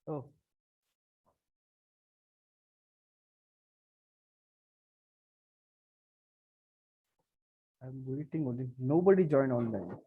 Oh, I'm waiting only. Nobody joined online.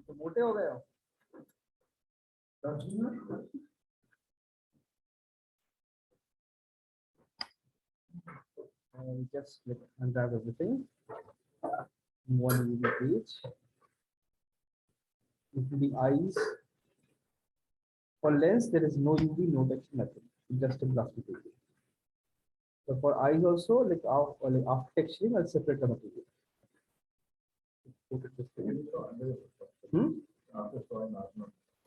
तो मोटे हो गए हो? Just like unwrap everything. One UV page. Into the eyes. For lens, there is no UV, no texture, nothing. Just a plastic UV. So for eyes also, like after texturing, I'll separate the material. Put it this way. Hmm?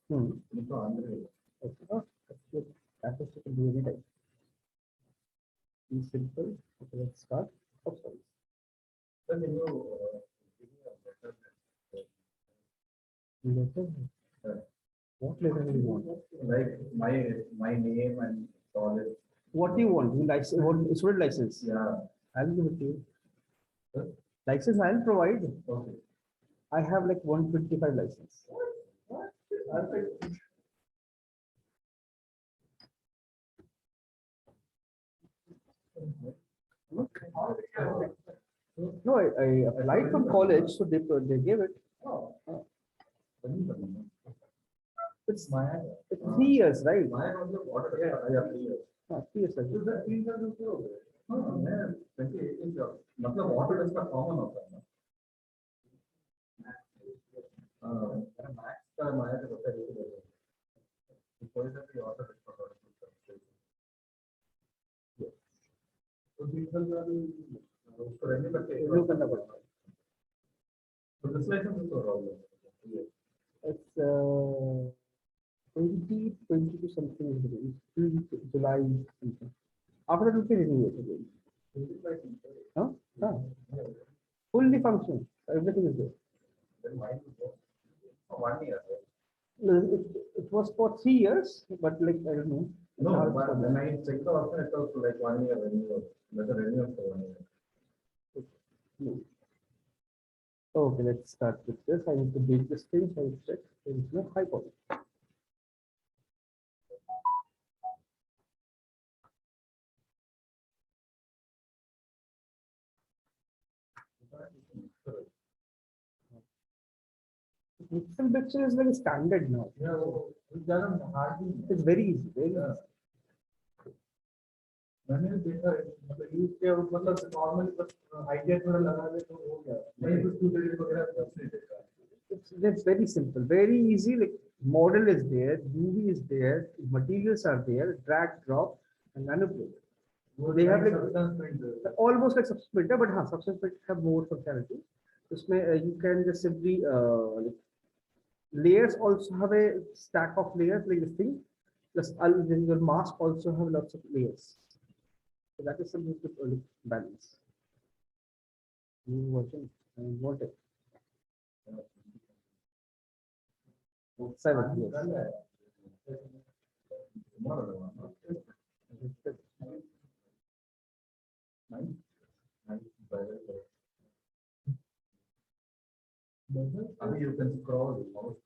Hmm. Okay. Oh, that's good. That is you can do any time. Be simple. Okay, let's start. Oh, sorry. Letter. What letter do you want? Like my name and college. What do you want? You license? What student license? Yeah. I'll give it to you. Huh? License I'll provide. Okay. I have like 125 license. What? No, I applied from college, so they gave it. Oh. It's 3 years, right? Yeah, 3 years. 3 years. So that 3 years is okay. No, man, 2018 job. मतलब water is का common होता है ना. Max का माया तो होता है. कोई सा भी water is का तो diesel का भी उसको renew करना पड़ता है. So this license is for all. It's 2022 something is July something. After that, we can renew it again. Huh? Huh? Fully functional. Everything is there. Then why is it for 1 year? No, it was for 3 years, but like I don't know. No, but when I checked the option, it was like 1 year renewal. Whether renewal for 1 year. No. Okay, let's start with this. I need to break this thing. So I check. There is no hyper. Mixing picture is like a standard now. Yeah, it's very easy. Very easy. मैंने देखा है मतलब use किया मतलब normally बस idea थोड़ा लगा दे तो हो गया नहीं तो ट्यूटोरियल वगैरह कुछ नहीं देखा it's very simple, very easy. Like model is there, UV is there, materials are there, drag, drop, and manipulate. They have like almost like substance printer, but हाँ, substance printer have more functionality. उसमें you can just simply like layers also have a stack of layers like this thing. Plus, your mask also have lots of layers. So that is something to balance. New version and what it. 7 years. अभी you can scroll mouse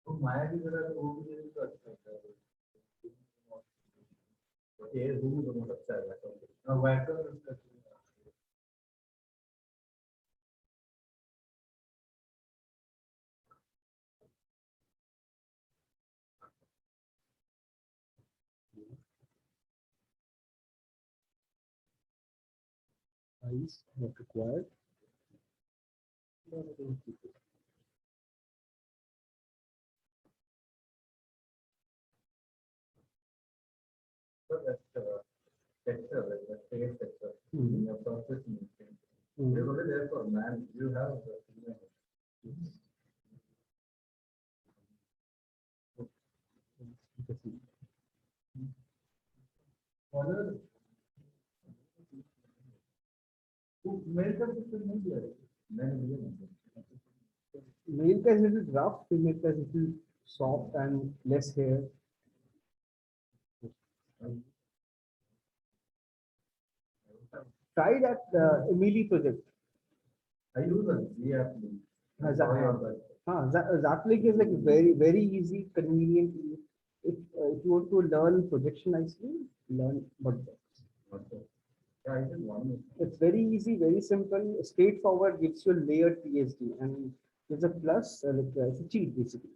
तो माया की तरह तो वो भी तो अच्छा है ये रूम तो बहुत अच्छा है ना vector eyes not required. space sector in your process industry. You're only there for man. You have other who made up the media. Male ka is little rough, female ka is little soft and less hair. Try that Emily project. I use a Z app. Zapplik is like very easy, convenient. If you want to learn projection nicely, learn Budbox. Yeah, I did one. It's very easy, very simple, straightforward, gives you a layered PSD, and there's a plus, it's a cheat basically.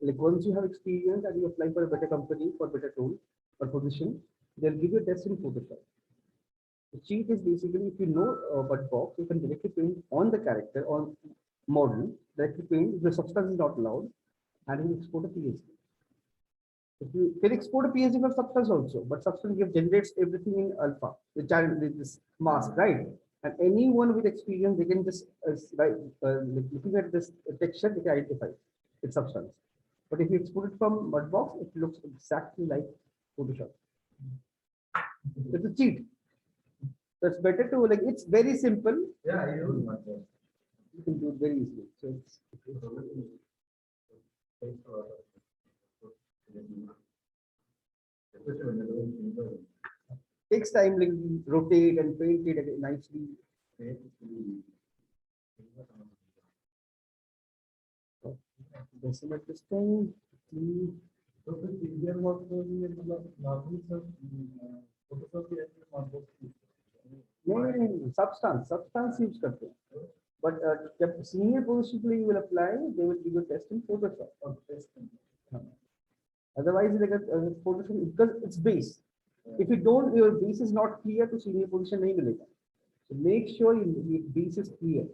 Like once you have experience and you apply for a better company for better tool or position, they'll give you a test in Photoshop. The cheat is basically if you know Budbox, you can directly paint on the character on model, directly paint. The substance is not allowed, and you export a PSD. If you can export a PSD for substance also, but substance generates everything in alpha, the channel this mask, right? And anyone with experience, they can just looking at this texture, they can identify its substance. But if you export it from Budbox, it looks exactly like Photoshop. It's a cheat. So it's better to like it's very simple. Yeah, I use Budbox. You can do it very easily. So it's takes time, like rotate and paint it nicely. Decimal testing. So the easier work for me is normally Photoshop Substance use करते हैं. But जब senior position के लिए you will apply, they will give you a test in Photoshop or testing. Otherwise, like Photoshop because it's base. If you don't, your base is not clear to senior position नहीं मिलेगा. So make sure your base is clear.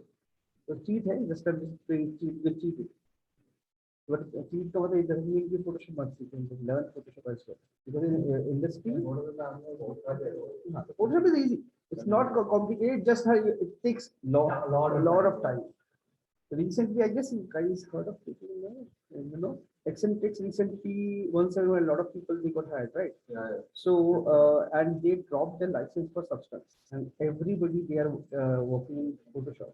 So cheat है just cheat it. But cheat का मतलब it doesn't mean कि Photoshop must you can learn Photoshop as well. Because in industry, Photoshop is easy. It's not complicated. Just how it takes lot of time. Recently, I guess you guys heard of people, Eccentrics recently, once a lot of people they got hired, right? Yeah. So and they dropped the license for substance, and everybody they are working in Photoshop.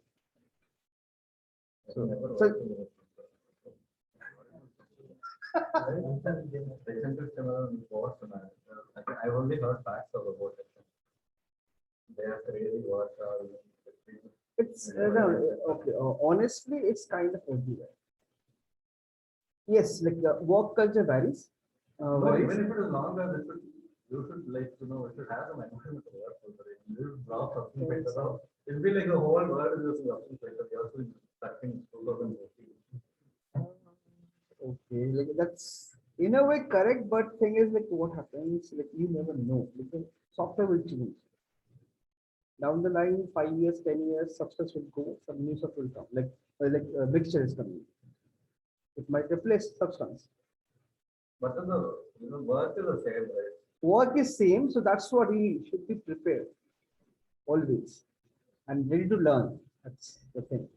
I've only heard facts about it. They are really work. It's okay. Honestly, it's kind of everywhere. Yes, like the work culture varies. No, even if it is longer, you should like it should have some emotion to work. You drop something better out. It'll be like the whole world is using something better. You're also starting 2014. Okay, like that's in a way correct, but thing is like what happens, like you never know because software will change. Down the line, 5 years, 10 years, substance will go, some new stuff will come, like mixture is coming. It might replace substance. But the work is the same, right? Work is same, so that's what he should be prepared always and ready to learn. That's the thing.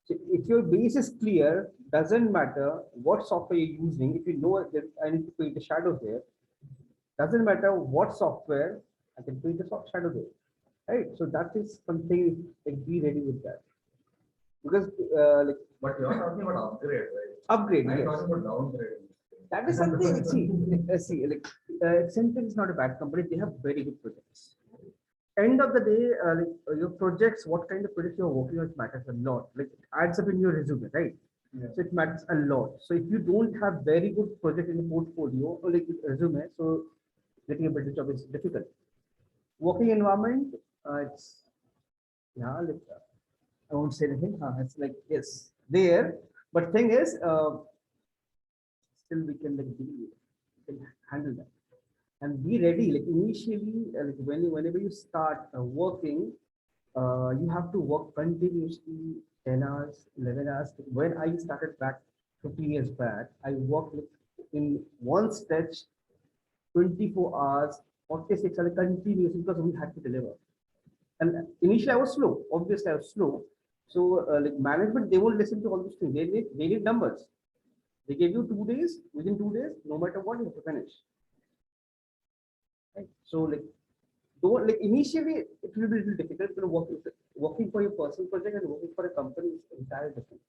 So if your base is clear, doesn't matter what software you're using. If you know that I need to paint a shadow here, doesn't matter what software, I can paint a soft shadow there. Right? So that is something like be ready with that. Because like but you're talking about upgrade, right? Upgrade, I'm yes. talking about downgrade. That is something see, Accenture is not a bad company, they have very good projects. End of the day, your projects, what kind of project you're working on matters a lot. Like it adds up in your resume, right? Yeah. So it matters a lot. So if you don't have very good project in the portfolio or like resume, so getting a better job is difficult. Working environment, it's like I won't say anything. It's like yes, there. But thing is, still we can handle that and be ready. Like initially, whenever you start working, you have to work continuously 10 hours, 11 hours. When I started back 15 years back, I worked in one stretch 24 hours 46 are continuous because we had to deliver. And initially I was slow. Obviously I was slow. So like management, they won't listen to all these things. They need numbers. They give you 2 days. Within 2 days, no matter what, you have to finish. Right? So like, don't like initially it will be a little difficult. You know, working for your personal project and working for a company is entirely different.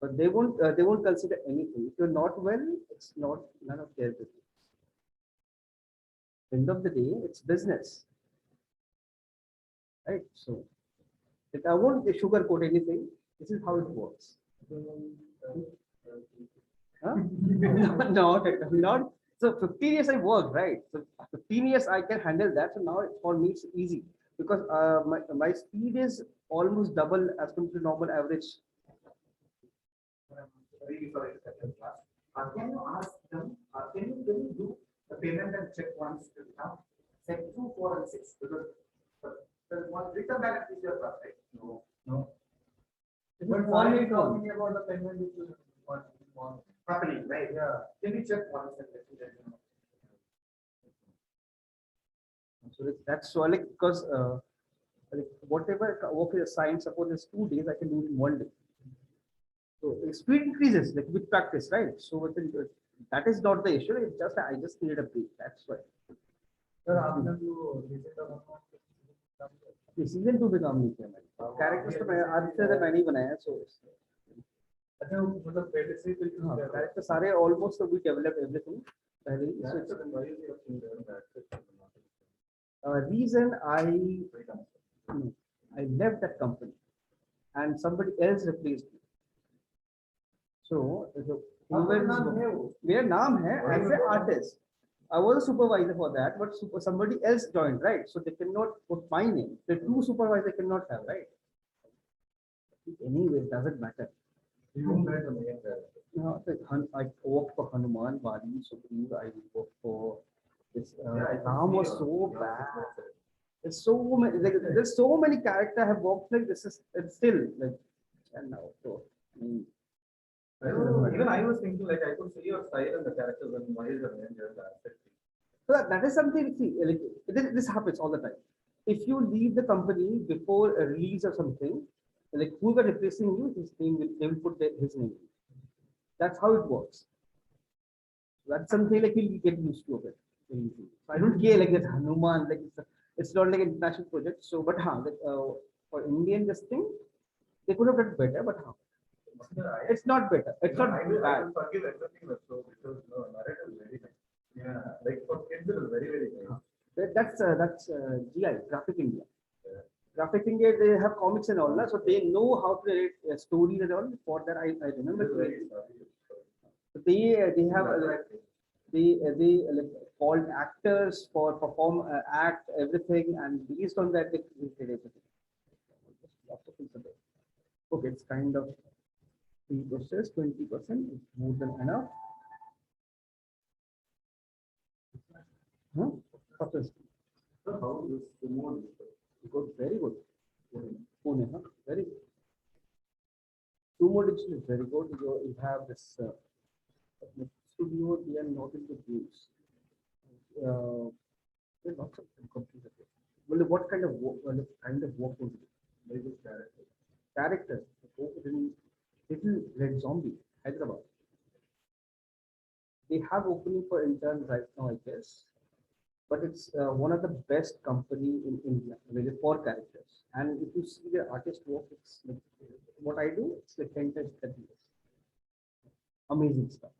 But they won't consider anything. If you're not well, it's not none of their business. End of the day, it's business, right? So like, I won't sugarcoat anything. This is how it works. Huh? No, not. So 15 years I worked, right? So 15 years I can handle that. So now for me it's easy because my speed is almost double as compared to normal average. Really sorry to cut you off. Can you ask them, can you do the payment and check once to now? Set 2, 4, and 6 because the one return back is your trust, right? No, no. But Why are only you talking about the payment which is one? Happening, right? Yeah. Can you check once and let me know? So that's so like because like whatever work is assigned, suppose it's 2 days, I can do it in 1 day. So the speed increases like with practice, right? So within, that is not the issue. It's just I just need a break. That's why. Sir, after you visit the season 2 पे काम नहीं किया मैंने characters तो मैं आज से मैंने ही बनाया सो अच्छा मतलब पहले से ही हाँ कैरेक्टर सारे ऑलमोस्ट वी डेवलप एवरीथिंग पहले ही reason I left that company and somebody else replaced me. So मेरा नाम है as an artist. I was a supervisor for that, but somebody else joined, right? So they cannot put my name. The two supervisors cannot have, right? Anyway, it doesn't matter. You made the main character. No, I worked for Hanuman, Bali, Supreme. I worked for this. Ram was so bad. There's so many. Like, there's so many characters I have worked like this. Is it's still like, and now so. Even I was thinking like I could see your style and the characters and why is the main character. So that is something. See, like this happens all the time. If you leave the company before a release or something, like whoever replacing you, his name will, they will put his name. That's how it works. That's something like you'll get used to it. So I don't care like that Hanuman, like it's not like an international project. So, but like, for Indian this thing, they could have done better, but it's not better. It's not I bad. will forgive everything so because no narrative is very nice. Yeah, like for kids it is very nice. That's GI, Graphic India. Graphic India, they have comics and all that, so they know how to write stories and all. For that, I remember. They have they like called actors for perform act everything, and based on that they did everything. Lots of things are there. Okay, it's kind of 3%, 20% is more than enough. Huh? So how is the more Good, very good. Pune, huh? Very good. Two more digital is very good. You have this studio, they are not into views. There are lots of computers. Well, what kind of work? Well, kind of work was it? Very good character. Characters. Little Red Zombie, Hyderabad. They have opening for interns right now, I guess. But it's one of the best company in India really for characters. And if you see the artist work, it's like, what I do, it's like 10 times 30 years. Amazing stuff.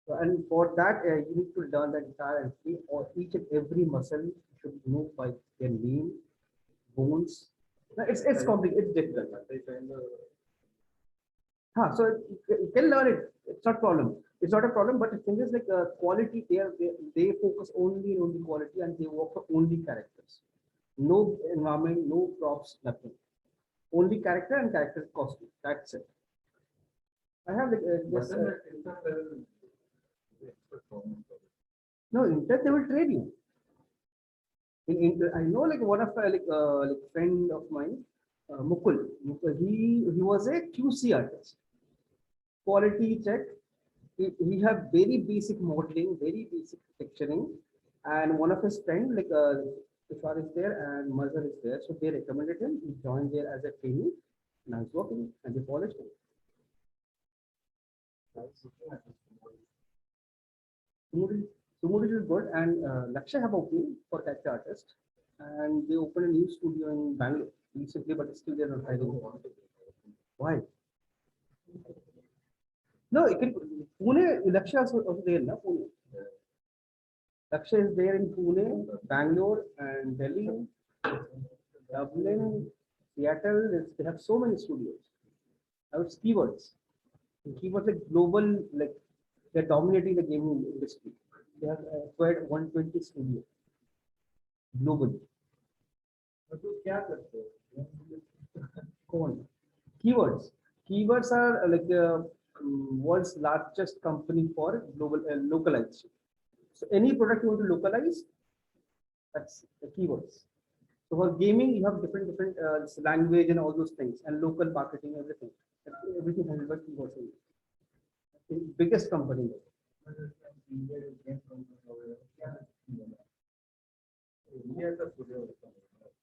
So, and for that, you need to learn the entire entity or each and every muscle should know by their name, bones. No, it's complicated, it's difficult. So you can learn it. It's not problem. It's not a problem, but the thing is like quality. They focus only on quality and they work for only characters. No environment, no props, nothing. Only character and character costume. That's it. I have like this. No, intent they will trade you. I know like one of like friend of mine, Mukul. He was a QC artist. Quality check. He have very basic modeling, very basic texturing, And one of his friend, like Tushar is there and Mazhar is there, so they recommended him. He joined there as a trainee. Now he's working and they polished him. Sumudi is good, and Lakshay have opening for character artist, and they opened a new studio in Bangalore recently, but still they're not hiring. Why? No, it can, Pune, Lakshay is also there, na Pune. Lakshay is there in Pune, Bangalore, and Delhi, Dublin, Seattle. They have so many studios. Now it's keywords. Keywords like global, like they're dominating the gaming industry. They have acquired 120 studios globally. कौन? Keywords. Keywords are like the world's largest company for global localization. So any product you want to localize, that's the keywords. So for gaming, you have different language and all those things, and local marketing, everything. Everything handled by keywords. Biggest company.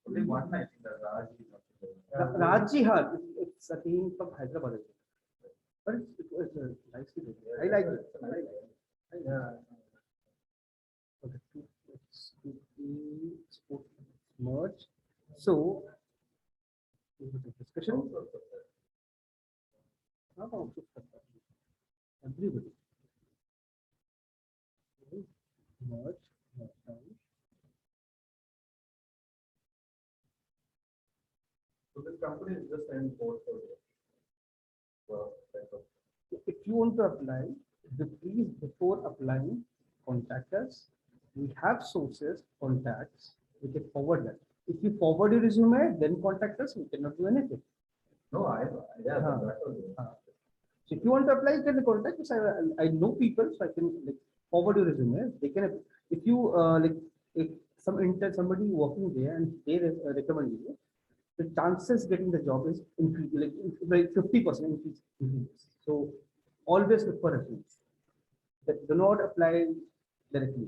Only one, I think, that Raji, it's a team from Hyderabad. But it's nice to do. I like it. I like it. Yeah. Okay, let's quickly merge. So, discussion. Everybody. Merge. So this company is just in portfolio. If you want to apply, please before applying, contact us. We have sources, contacts. We can forward that. If you forward your resume, then contact us. We cannot do anything. No, yeah, Huh. that was it. So if you want to apply, you can contact us. I know people, so I can like forward your resume. They can, if you like, if somebody working there and they recommend you, the chances getting the job is increase, like 50% increase. So always look for reference. That do not apply directly.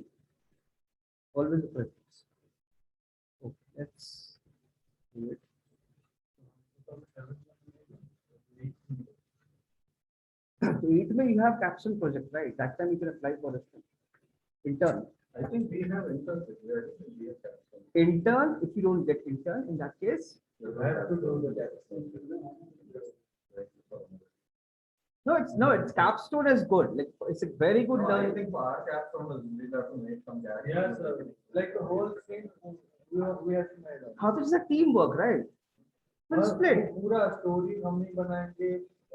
Always look for reference. Okay, let's do it. 8 May you have capsule project, right? That time you can apply for it. Intern. I think we have internship. We have capstone. Intern, if you don't get intern, in that case, You have to do the capstone. it's capstone is good. Like it's a very good No, I learning. think for our capstone, we have to make some character. Yes, sir. Like the whole thing, we have to make it. How this is a teamwork, right? Well, split. पूरा story हम नहीं बनाएंगे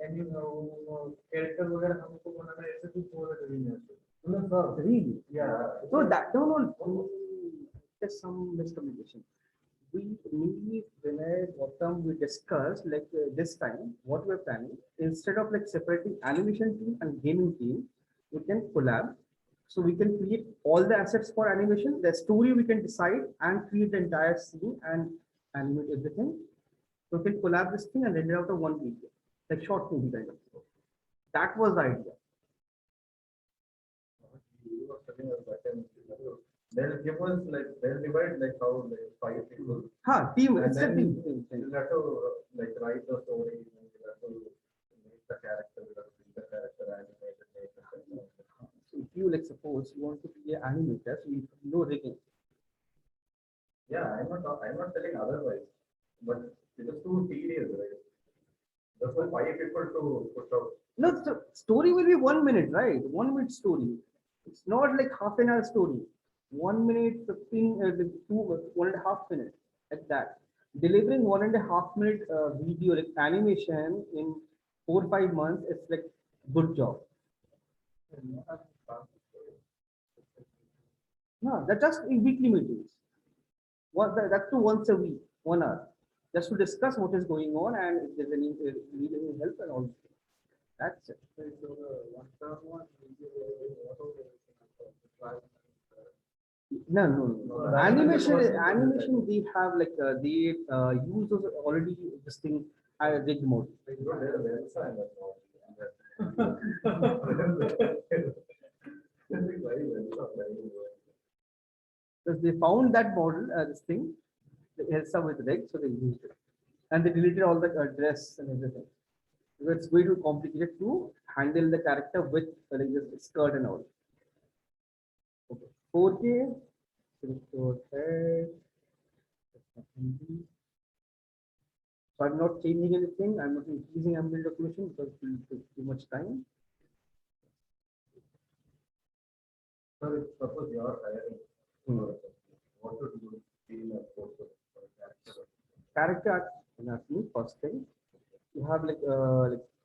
any character वगैरह हमको बनाना है ऐसे कुछ हो रहा है Really? Yeah. So that no, there's some miscommunication. Me, Vinay, Gautam, we discussed like this time what we're planning. Instead of like separating animation team and gaming team, we can collab. So we can create all the assets for animation. The story we can decide and create the entire scene and animate everything. So we can collab this thing and render out of one video, like short movie kind of. That was the idea. They'll give us like, they'll divide like how like 5 people. Team, And it's a then team. you'll have to like write the story, and you'll have to make the character, you'll have to make the character animate and make the character. So if you like suppose you want to be an animator, so you know rigging. Yeah, I'm not telling otherwise, but it is too tedious, right? That's why 5 people to put out. No, the story will be 1 minute, right? 1 minute story. It's not like half an hour story. 1 minute, 15, like 1.5 minutes, like that. Delivering 1.5 minute video, like animation in 4 or 5 months, it's like good job. No, that's just in weekly meetings. That's to once a week, 1 hour, just to discuss what is going on and if there's any need any help and all. That's it. No. Animation. They have like they use those already this thing rig mode. Like, you know, there's a website that's not- Because they found that model, this thing, the Elsa with Reg, so they used it. And they deleted all the dress and everything. Because it's way too complicated to handle the character with like this skirt and all. Okay. 4K. So I'm not changing anything. I'm not increasing ambient occlusion because it will take too much time. Sir, if suppose you are hiring, Hmm. what should you be in a course for a character? Character anatomy, first thing. You have like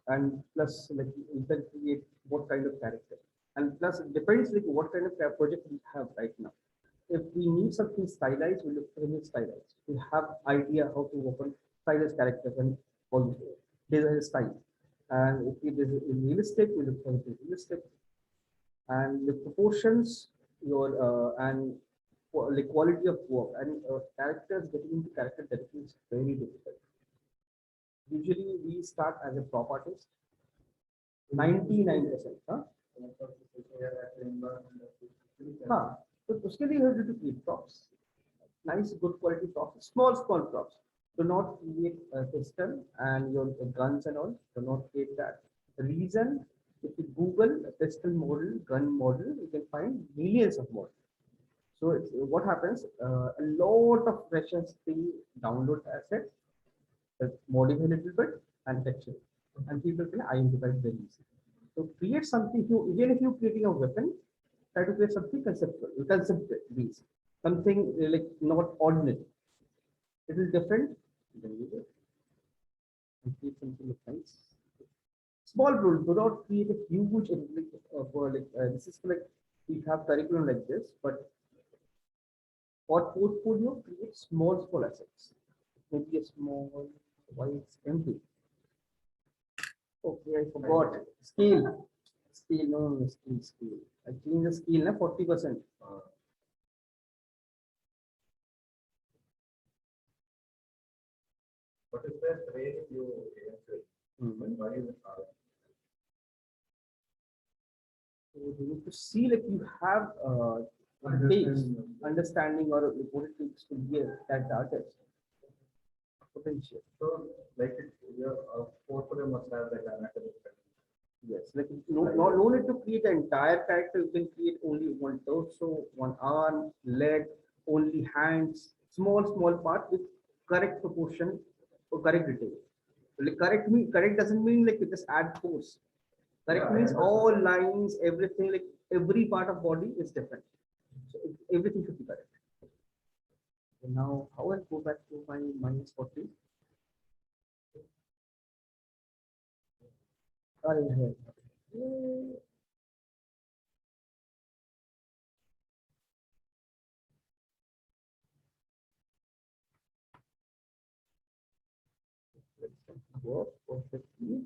and plus like you can create what kind of character. And plus it depends like what kind of project we have right now. If we need something stylized, we look for any stylized. We have idea how to work on stylized characters and all design style. And if it is realistic, we look for it realistic. And the proportions, your and the quality of work and characters getting into character direction is very difficult. Usually we start as a prop artist, 99%. Huh? हाँ, तो उसके लिए you have to create props, nice good quality props, small props. Do not create a pistol and your guns and all. Do not create that. The reason, if you Google a pistol model, gun model, you can find millions of models. So it's, what happens? A lot of freshers they download assets, modify a little bit and texture, and people can identify it very easily. So create something. Even if you're creating a weapon, try to create something conceptual, based, something like not ordinary. It is different. Then you do it. And create something like nice. Small rule. Do not create a huge for like this is like we have curriculum like this, but for portfolio, create small assets. Maybe a small white empty. Okay, I forgot. Scale. Scale, no, scale. I changed the scale na 40%. What is the way you answer? Why is it hard? So you need to see like you have base understanding or what it takes to be that artist potential. So, like, your portfolio must have like an academic. Yes, like no need to create an entire character. You can create only one torso, one arm, leg, only hands, small part with correct proportion or correct detail. Like correct doesn't mean like you just add force. Correct Yeah, I means understand. all lines, everything, like every part of body is different. So everything should be correct. So now, how I go back to my -40? I have. Work perfectly.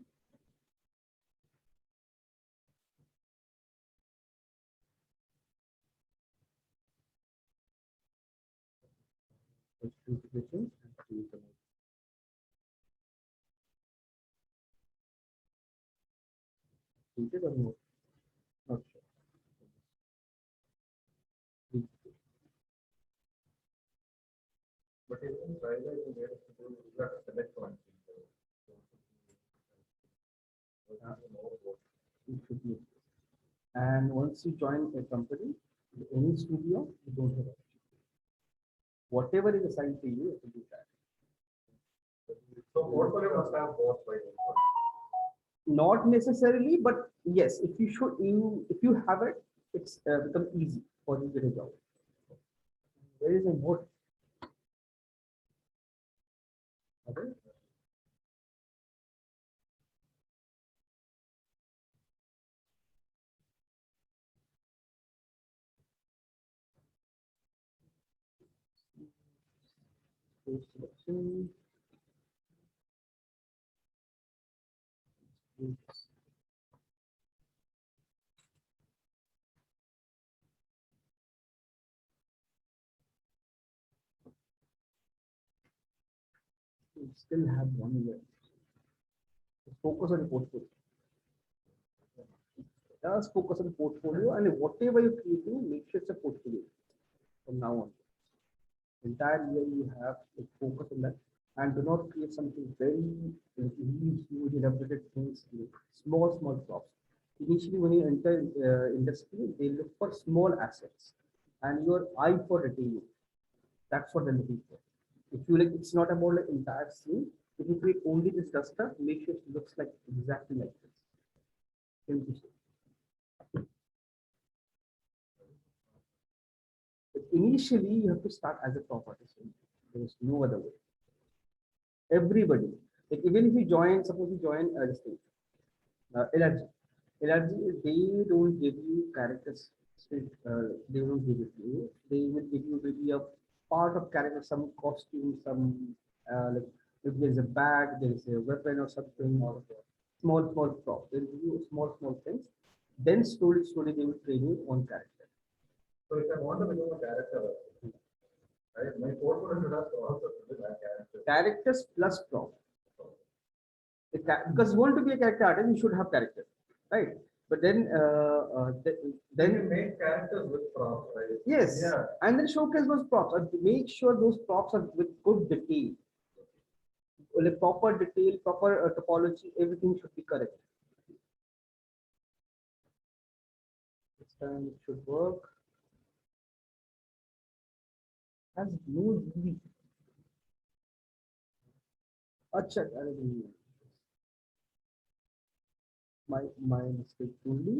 Integration. Treated or no? Not sure. But even trailer is where to do, you have to select one. It should be. And once you join a company, any studio, you don't have option. Whatever is assigned to you, you have to do that. So portfolio must have both by default. Not necessarily, but yes, if you have it, it's become easy for you to get a job. There is a mode. Okay. Post selection. We still have 1 year. Focus on the portfolio. Just focus on the portfolio and whatever you're creating, make sure it's a portfolio. from now on. Entire year you have to focus on that and do not create something very huge, elaborated things. Small props. Initially, when you enter industry, they look for small assets and your eye for detail. That's what they're looking for. If you like, it's not about like entire scene. If you create only this duster, make sure it looks like exactly like this. Thank you, sir. But initially, you have to start as a top artist. There is no other way. Everybody, like even if you join, suppose you join this thing, LRG. LRG, they don't give you characters. They don't give it to you. They will give you maybe a part of character, some costume, some like if there's a bag, there is a weapon or something, or small prop. They'll give you small things. Then slowly they will train you on character. So if I want to become a character, right, my portfolio should have also that character. Characters plus prop. Because you want to be a character artist, you should have character, right? But then Then you make characters with props, right? yes, Yeah. and then showcase those props and make sure those props are with good detail, like proper detail, proper topology, everything should be correct. This time it should work. Has no UV. Acha, अरे नहीं, my mistake only.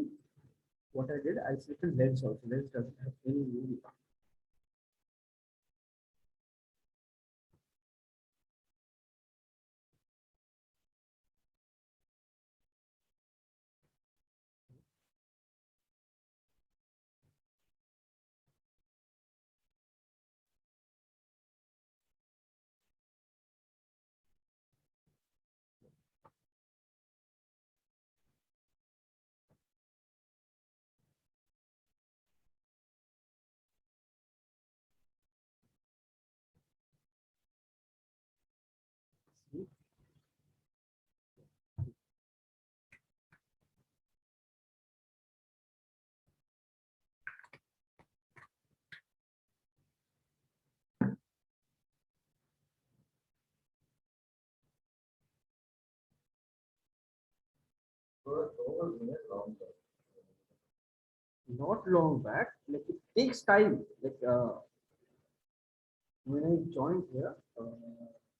What I did, I selected lens also. Lens doesn't have any UV. See? So it's over minute long. Not long back, like it takes time. Like when I joined here,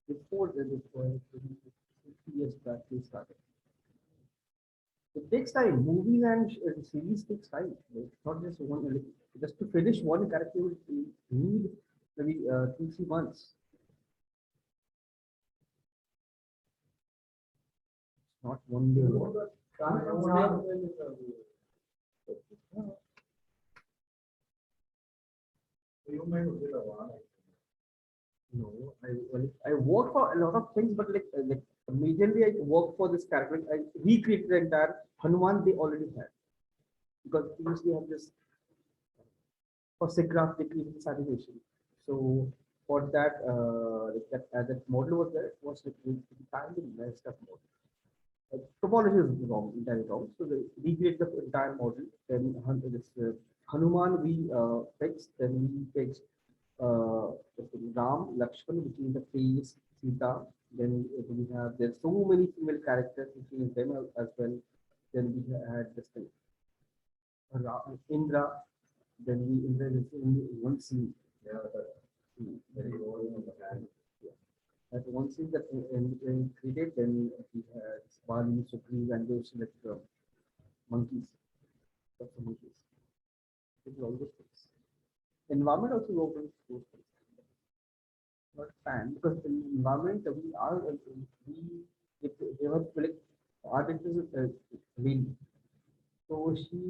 before the 50 years back, we started. It takes time. Movies and series takes time. It's not just one. Like, just to finish one character, you need maybe 2 3 months. Not one day. You might be the one. No, I work for a lot of things, but like majorly I work for this character. I recreated the entire Hanuman they already had because previously I have this for SIGGRAPH they created this animation. So for that, that model was there, it was like entirely messed up model. Topology is wrong, entirely wrong. So they recreate the entire model. Then this Hanuman we fixed. Then we fixed Ram, Lakshman, which is the face, Sita. Then we have there's so many female characters, which is them as well. Then we had this thing, Indra. Then we Indra is in one scene. Yeah, very old on the hand. That one scene that in created, then we had Bali, Sugriv, and those like monkeys. That's the monkeys. It is all those things. Environment also works with those things. Not fan because in environment we are we if they were like artist is really so she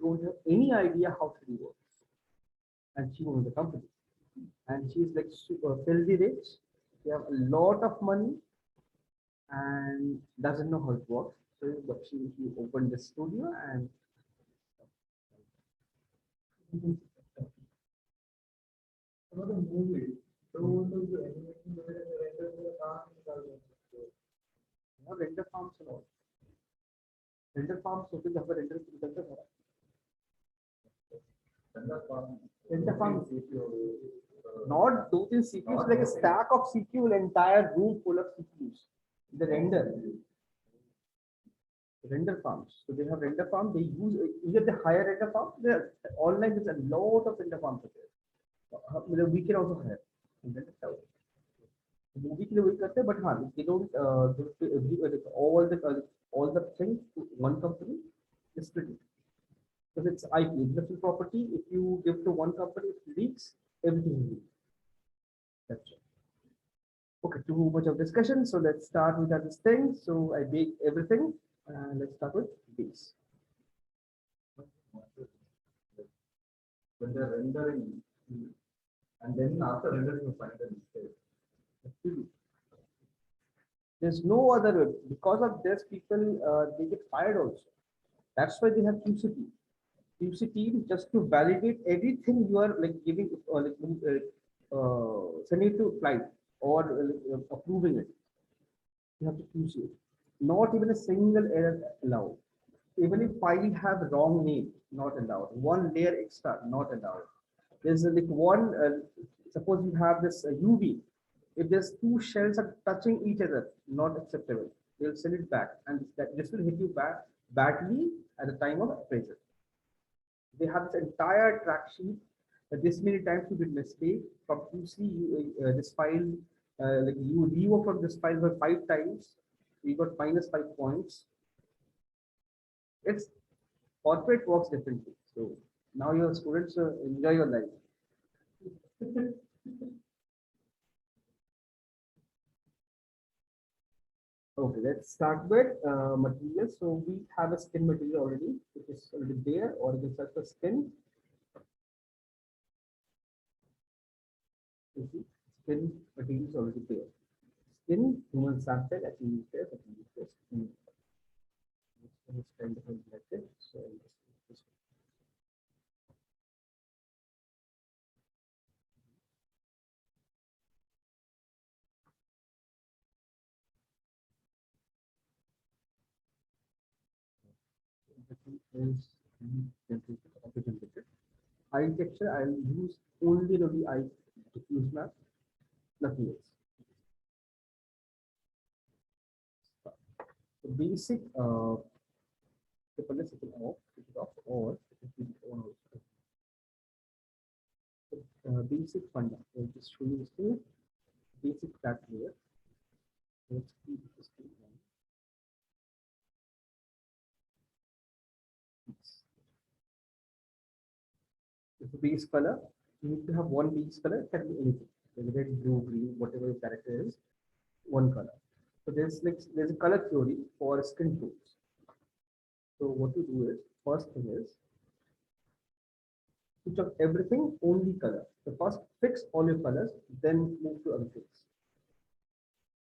don't have any idea how to works and she owns the company and she's like super filthy rich. She have a lot of money and doesn't know how it works. So but she opened the studio and Another movie. So the animation render the car render farms and all. Render farms so they have a render. And that's one. Render farm. Not those CPUs, like a stack of CPU, an entire room full of CPUs. The render farms. So they have render farm. They use either the higher render farm. There online there's a lot of render farms are there. We can also hire. And that is how. Movie के लिए वही करते हैं, but हाँ, they don't all the things to one company. They split it. Because it's IP, intellectual property. If you give to one company, it leaks, everything will leak. That's it. Okay, too much of discussion. So let's start with this thing. So I bake everything, and let's start with base. When they're rendering, and then after rendering, you find the mistake. There's no other way. Because of this, people they get fired also. That's why they have QC team. QC team just to validate everything you are like giving, sending it to client or approving it. You have to QC it. Not even a single error allowed. Even if file have wrong name, not allowed. One layer extra, not allowed. There's like one. Suppose you have this UV. If there's two shells are touching each other, not acceptable. They'll send it back, and this will hit you back badly at the time of appraisal. They have this entire track sheet. This many times you did mistake from QC. This file, like you rework from this file for 5 times, you got -5 points. It's corporate works differently. So now your students enjoy your life. Okay, let's start with materials. So we have a skin material already, which is already there, or you can search for skin. You see, skin material is already there. Skin human sample, I can use this, I can use this. It's kind of selected. So is generated. Architecture, I'll use only the diffuse map, nothing else. So basic let's take it off, or on also. Basic funda. I'll just show you this thing. Basic flat layer. Let's keep this thing on. The base color, you need to have one base color. It can be anything, like red, blue, green, whatever your character is, one color. So there's a color theory for skin tones. So what you do is, first thing is switch off everything, only color. So first fix all your colors, then move to other things.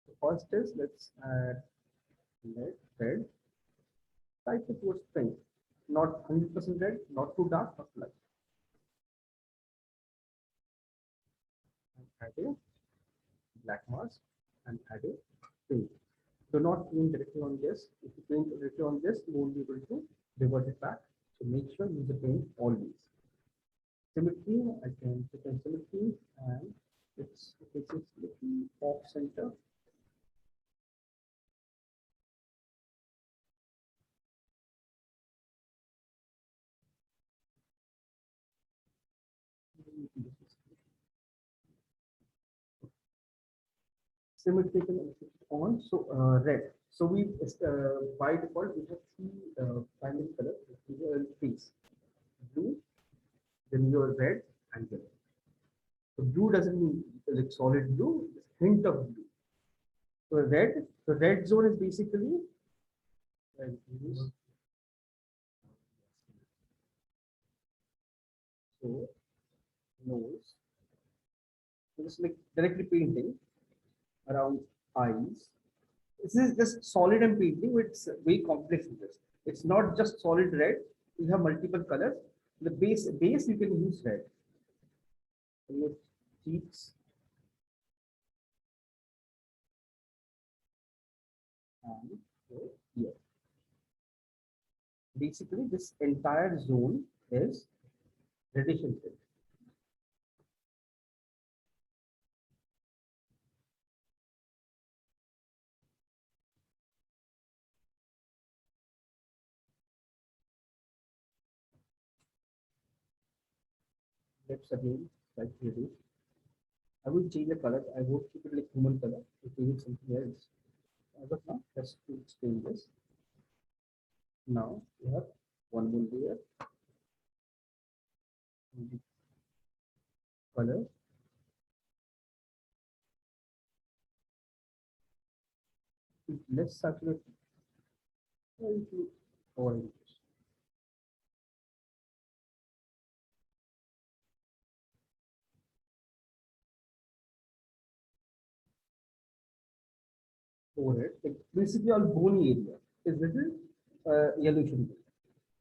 The first is let's add red, type it towards pink, not 100% red, not too dark, not light. Adding black mask and adding pink. Do not paint directly on this. If you paint directly on this, you won't be able to revert it back. So make sure you use the paint always. Symmetry, I can put in symmetry, and it's little off center. Symmetry on. So red. So we by default we have 3 primary colors. Face blue, then your red and yellow. So blue doesn't mean like solid blue, it's hint of blue. So red, the red zone is basically so nose. So just like directly painting around eyes. This is just solid and painting, it's very complex with this. It's not just solid red, you have multiple colors. The base you can use red. Cheeks. And here. Basically, this entire zone is reddish in tint. Let's again like reduce. I will change the color. I won't keep it like human color. To change it something else. As of now, let's change this. Now we have one more layer. The color. Is less saturated. Into orange. Over it, like basically all bony area is little yellowish,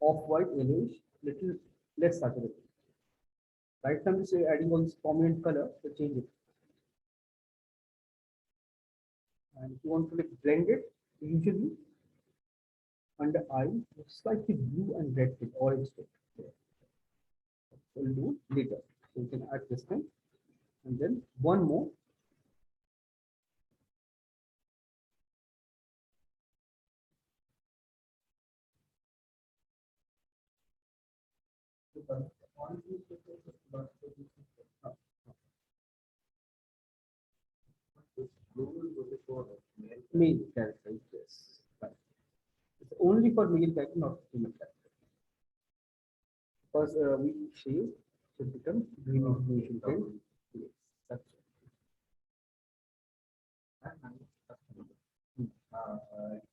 off white yellowish, little less saturated. Right now, we say adding all this prominent color to change it. And if you want to like blend it, usually under eye, slightly blue and red tint, orange tint. We'll do later. So you can add this thing, and then one more. Male character, yes. Right. It's only for male character, not female character. Because we shave should become green information tint. Yes, that's it.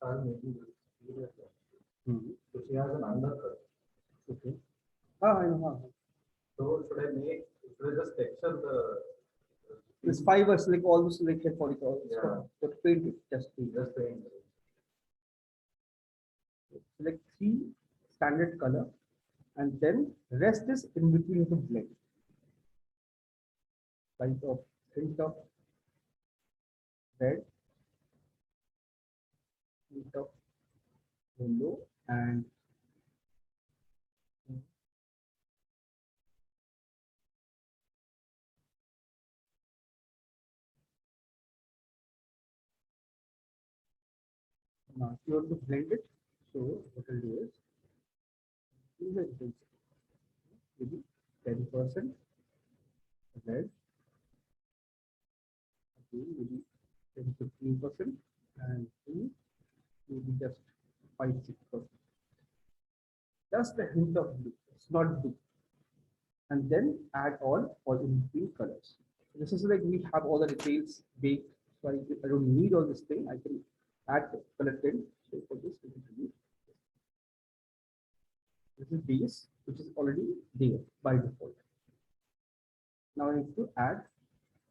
I'm making this serious. Mhm. So she has an undercut. Okay. Ah, I know. So should I just texture This fibers like almost like hair follicle. Yeah. But paint it, just paint it. just saying. Select three standard color, and then rest is in between the blend. Like of hint of red, hint of yellow, and now if you want to blend it, so what I'll do is increase the intensity, maybe 10% red, again maybe 10-15%, and blue maybe just 5-6%. Just a hint of blue. It's not blue. And then add all in between colors. So this is like we have all the details baked. So I don't need all this thing. I can add color tint. So for this, we need to use this is base, which is already there by default. Now I need to add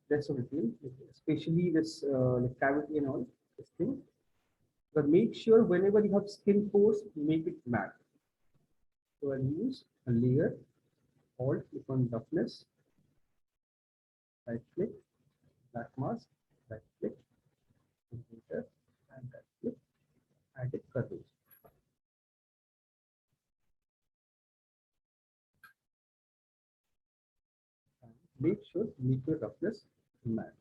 rest of the thing, especially this like cavity and all this thing. But make sure whenever you have skin pores, make it matte. So I'll use a layer, alt click on roughness, right click, black mask, right click, enter, and right click, add a curvature. And make sure make your roughness matte.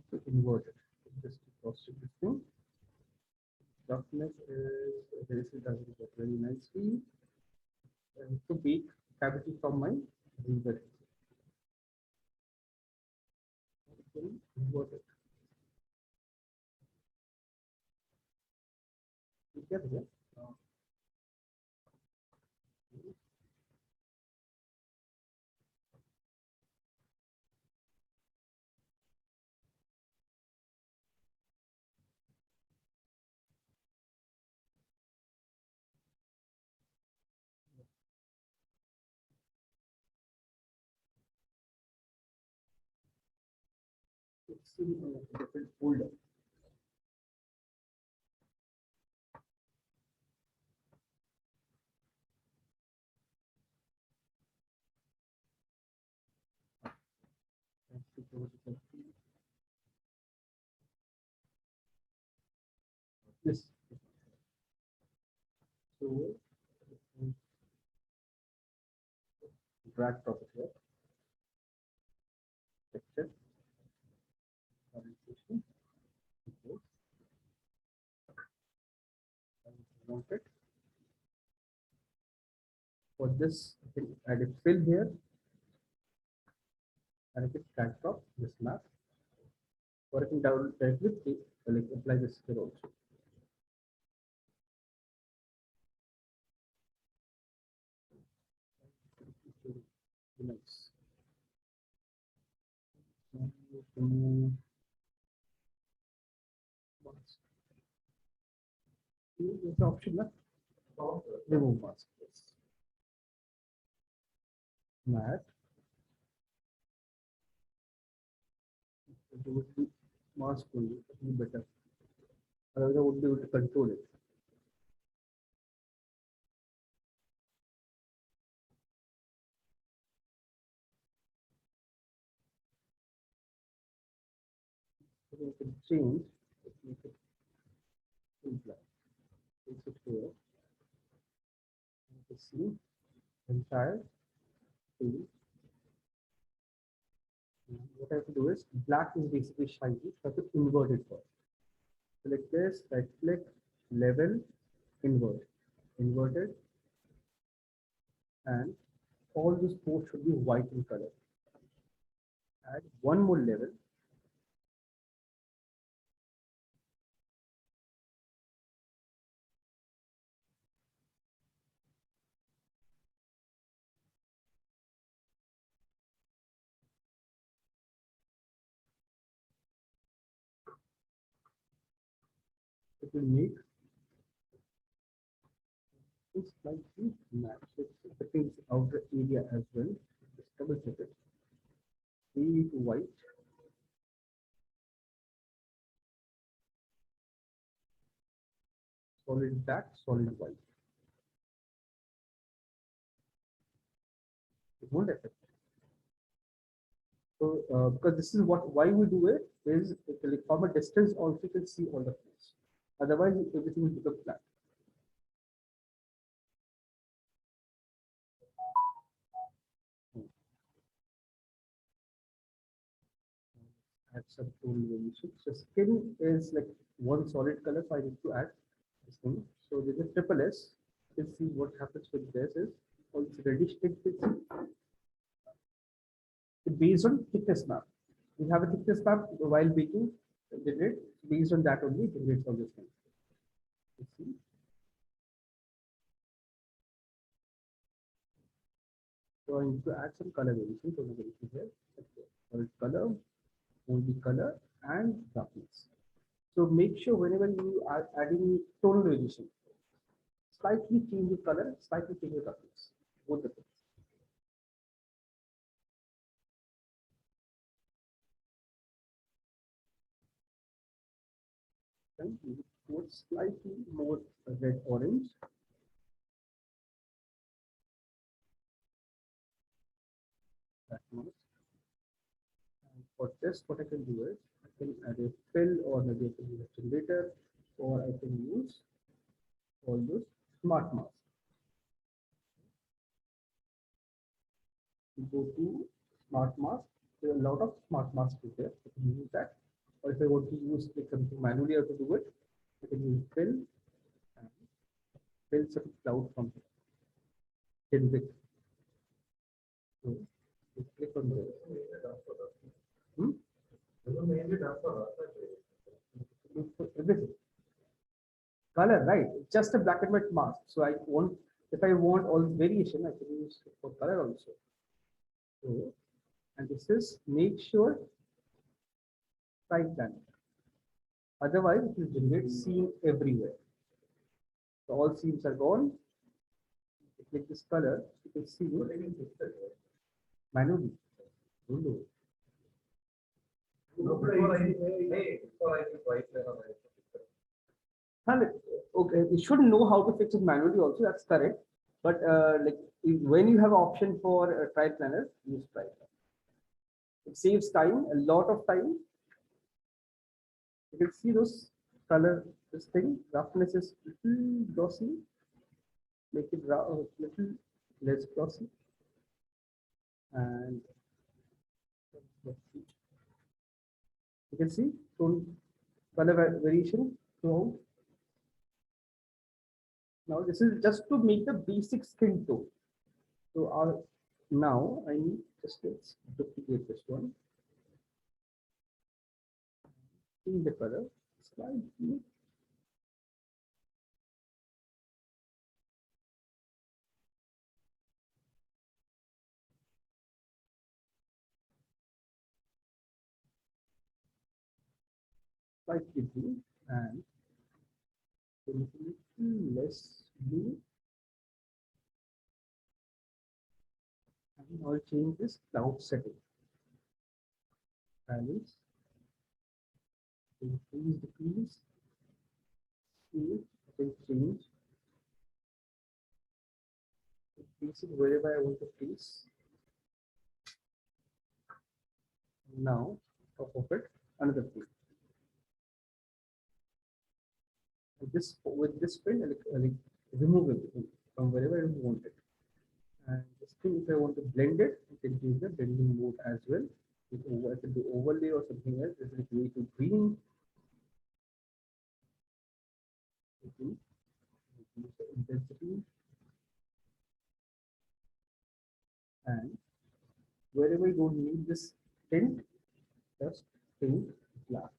To invert it, just to cross check this thing. Roughness is this does it very nicely. And to make cavity from my river. Invert it. ठीक है भैया? It's in a different folder. This. So drag property here. Texture. Orientation. want it. For this, I can add a fill here, and I can drag drop this map, or I can down directly like apply this here also. Nice. There's an option left. Remove mask. Yes. Matte. It would be mask only. It would be better. Otherwise, I would be able to control it. So we can change. Make it full black. Place it here. You can see entire field. What I have to do is black is basically shiny, so I have to invert it first. Select this, right click, level, invert, inverted, and all these ports should be white in color. Add one more level. It will make it slightly match it affecting the outer area as well. Just double check it. See it white. Solid black, solid white. It won't affect. So because this is why we do it is like from a distance also you can see all the things. Otherwise everything will become black. Add some tone variation. So skin is like one solid color, so I need to add this thing. So there's a triple S. You can see what happens with this is also reddish tint. Based on thickness map. We have a thickness map while baking, generate based on that only generates all this thing. Let's see. So I need to add some color variation. So variation here. Okay. Color, only color, and darkness. So make sure whenever you are adding tonal variation, slightly change the color, slightly change the darkness. Both the things. And you put slightly more red orange. That much. And for this, what I can do is I can add a fill, or maybe I can use a generator, or I can use all those smart masks. You go to smart mask. There are a lot of smart masks there. I can use that. Or if I want to use like something manually how to do it, I can use fill and fill some cloud from here. Generic. So just click on this. Hmm? Everything. Color, right? It's just a black and white mask. So I want, if I want all variation, I can use it for color also. So, and this is make sure right planet. Otherwise, it will generate seam everywhere. So all seams are gone. Click this color, you can see manually. Don't do it. Okay, you should know how to fix it manually also, that's correct. But like when you have option for a trial planner, use trial planner. It saves time, a lot of time. You can see those color, this thing, roughness is little glossy. Make it little less glossy. And you can see tone color variation throughout. Now this is just to make the basic skin tone. So now I need just let's duplicate this one. Change the color slightly. Slightly blue and a little less blue. And I'll change this cloud setting. Balance, increase, decrease, scale, I can change. Place it wherever I want to place. Now, top of it, another thing. This with this pen, I'll remove it from wherever I want it. And this thing, if I want to blend it, I can use the blending mode as well. I can do overlay or something else. This is way to green. Reduce the intensity. And wherever you don't need this tint, just tint black.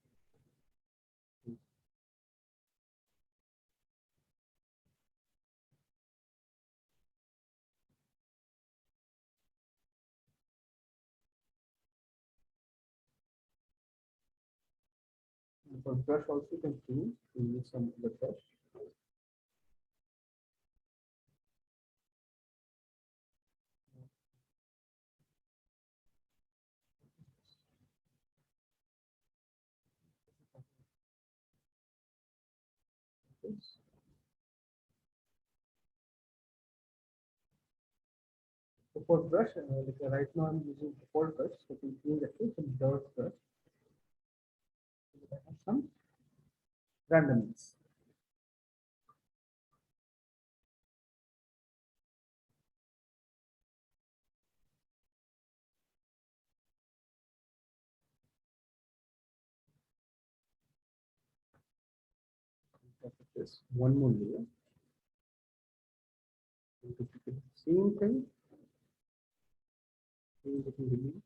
And for brush also you can choose to use some other brush. This. So for brush, right now I'm using default brush, so you can change actually some dirt brush. So I have some randomness. This one more layer. Duplicate the same thing. Change it in delete.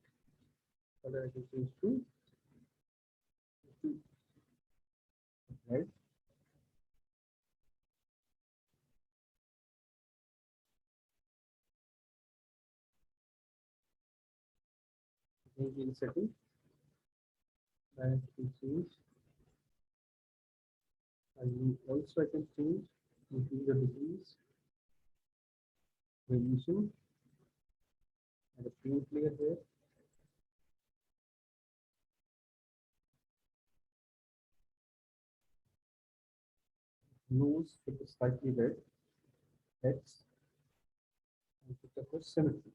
Color I can change to red. Change in setting. And I can change. And also I can change increase the degrees, variation, and a paint layer here. Nose with a slightly red, heads, and put up a symmetry.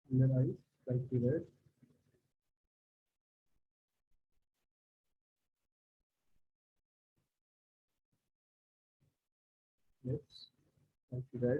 Under eyes, slightly red. Lips, slightly red.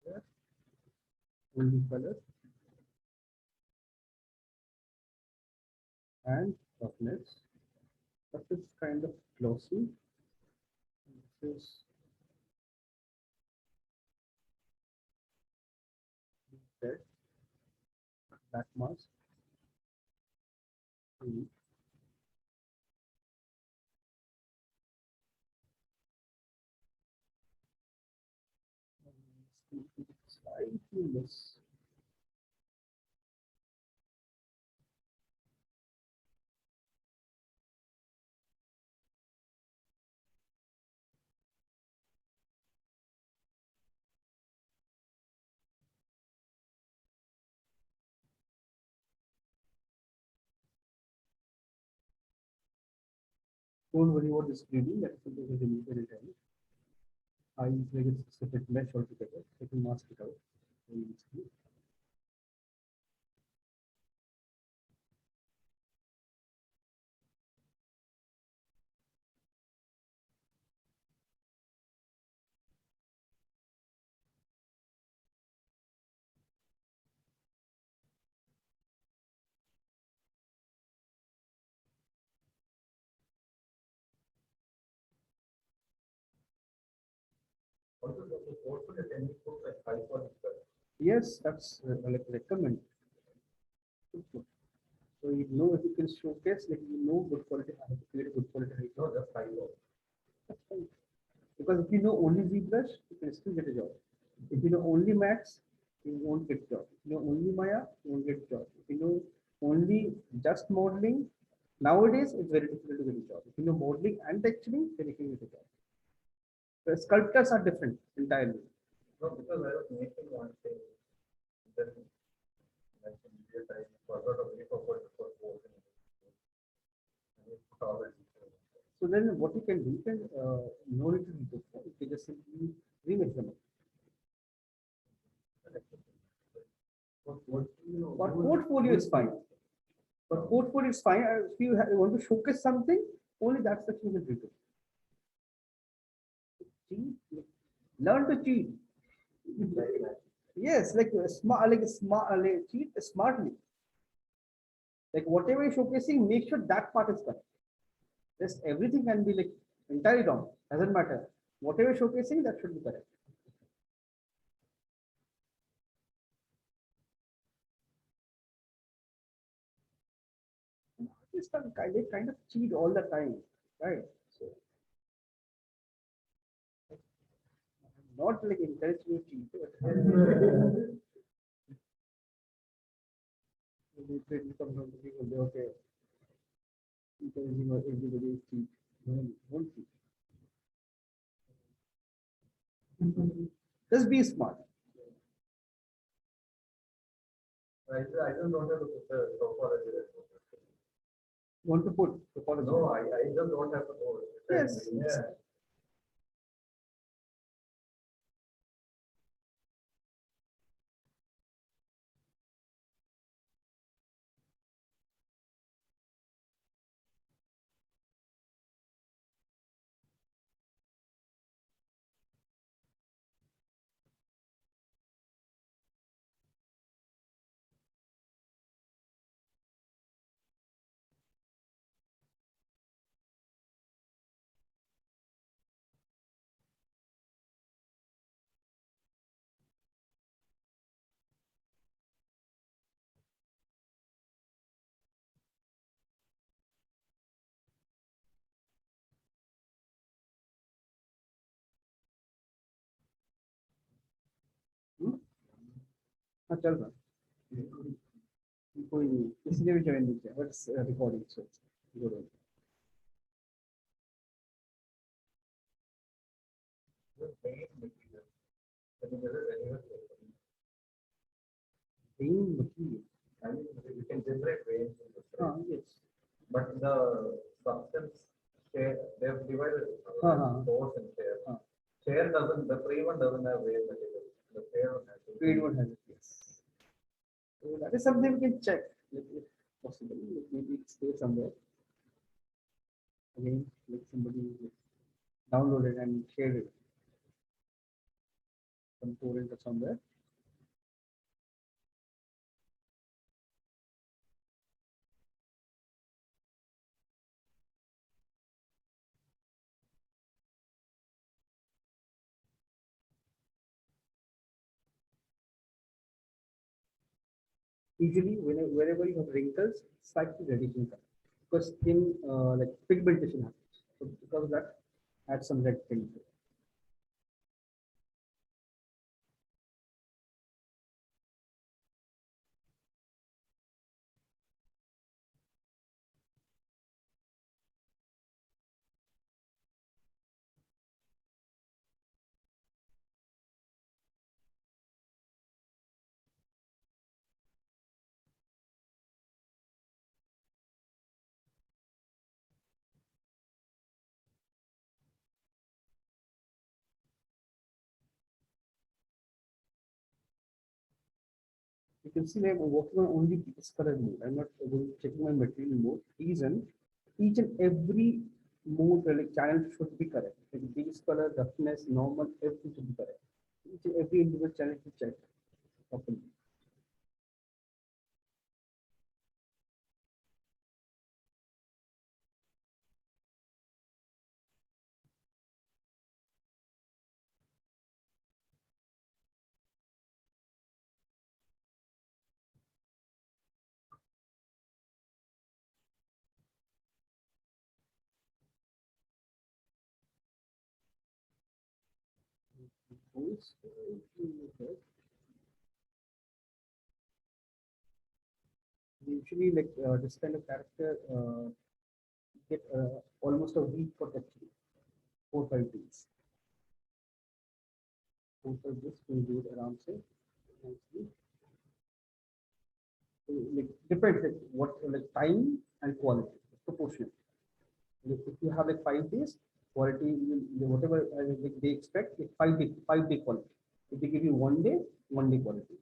There, only color and roughness. But it's kind of glossy. This is red, black mask. Mm. Slightly less. Don't worry about this bleeding. That is something that is very tiny. Eyes like it's a bit mesh altogether. I can mask it out very easily. Also, the portfolio can be put like 5 for. Yes, that's like recommend. So you know if you can showcase, like you know good quality, how to create a good quality height. No, just 5 for. That's fine. Because if you know only ZBrush, you can still get a job. If you know only Max, you won't get job. If you know only Maya, you won't get job. If you know only just modeling, nowadays it's very difficult to get a job. If you know modeling and texturing, then you can get a job. The sculptors are different entirely. No, because I was making one thing. Then, like in video I forgot of it for both. And it put all the details. So then what you can do, you can no need to do this. You can just simply remake them. For portfolio is fine. For portfolio is fine. If you want to showcase something, only that's the thing you can do. Cheat. Learn to cheat. Yes, like smart, like cheat smartly. Like whatever you're showcasing, make sure that part is correct. Just everything can be like entirely wrong. Doesn't matter. Whatever you're showcasing, that should be correct. Artists are kind of cheat all the time, right? So not like encourage you to cheat, but it comes from the people. They okay, encouraging everybody to cheat. No, don't cheat. Just be smart. I just wanted to put the topology. Want to put topology. No, I just don't have to know. Yes. Yeah. Hmm? हाँ चल रहा कोई नहीं इसलिए भी join नहीं किया but recording so good Just main material. I mean, there is anywhere. Pain material I mean, we can generate range in this, right? yes But in the substance share, they have divided source and share. Share doesn't, the free one doesn't have range material. The share one has. paid one has it yes so that is something we can check like, if possible like, maybe it stays somewhere again like somebody like, download it and share it some torrent or somewhere. Usually, wherever you have wrinkles, slightly reddish in color because skin like pigmentation happens. So because of that, add some red tint. You can see I'm working on only this color mode. I'm not checking my material mode. Reason, each and every mode like channel should be correct. Like base color, roughness, normal, everything should be correct. Each and every individual channel should check properly. Usually, like this kind of character get almost a week for texture, 4 5 days. 4 5 days, we do it around say. Nicely. So, like depends like what like time and quality, it's proportionate. If you have like 5 days, quality whatever like they expect, like 5 day quality. If they give you 1 day, 1 day quality.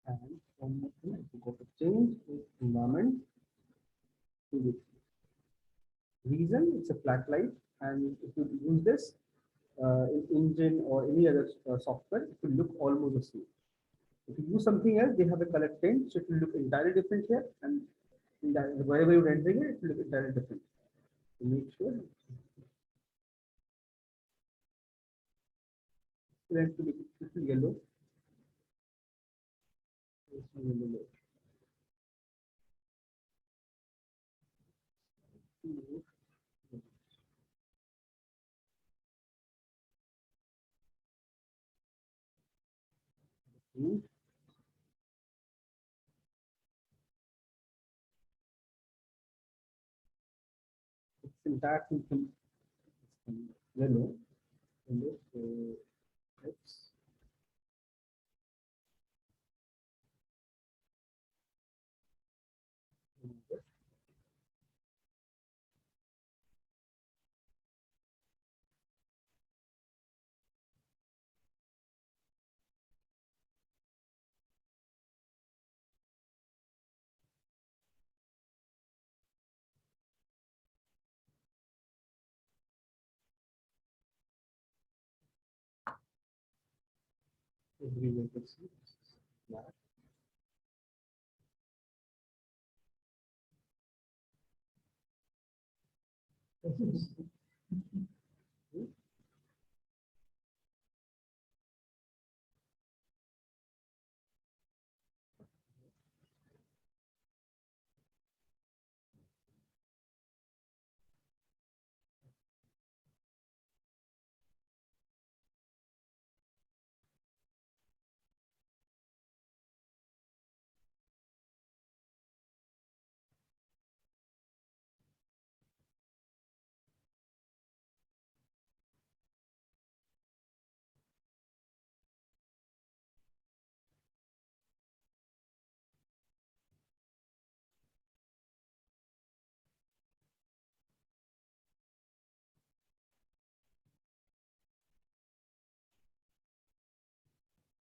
And one more thing, I forgot to change is environment to this. Reason, it's a flat light, and if you use this in engine or any other software, it will look almost the same. If you use something else, they have a color tint, so it will look entirely different here, and in that, wherever you're rendering it, it will look entirely different. So make sure you have to make it little yellow. This one yellow. Hmm. It's entire thing yellow. Yellow. So let's remove it. Everywhere you can see black.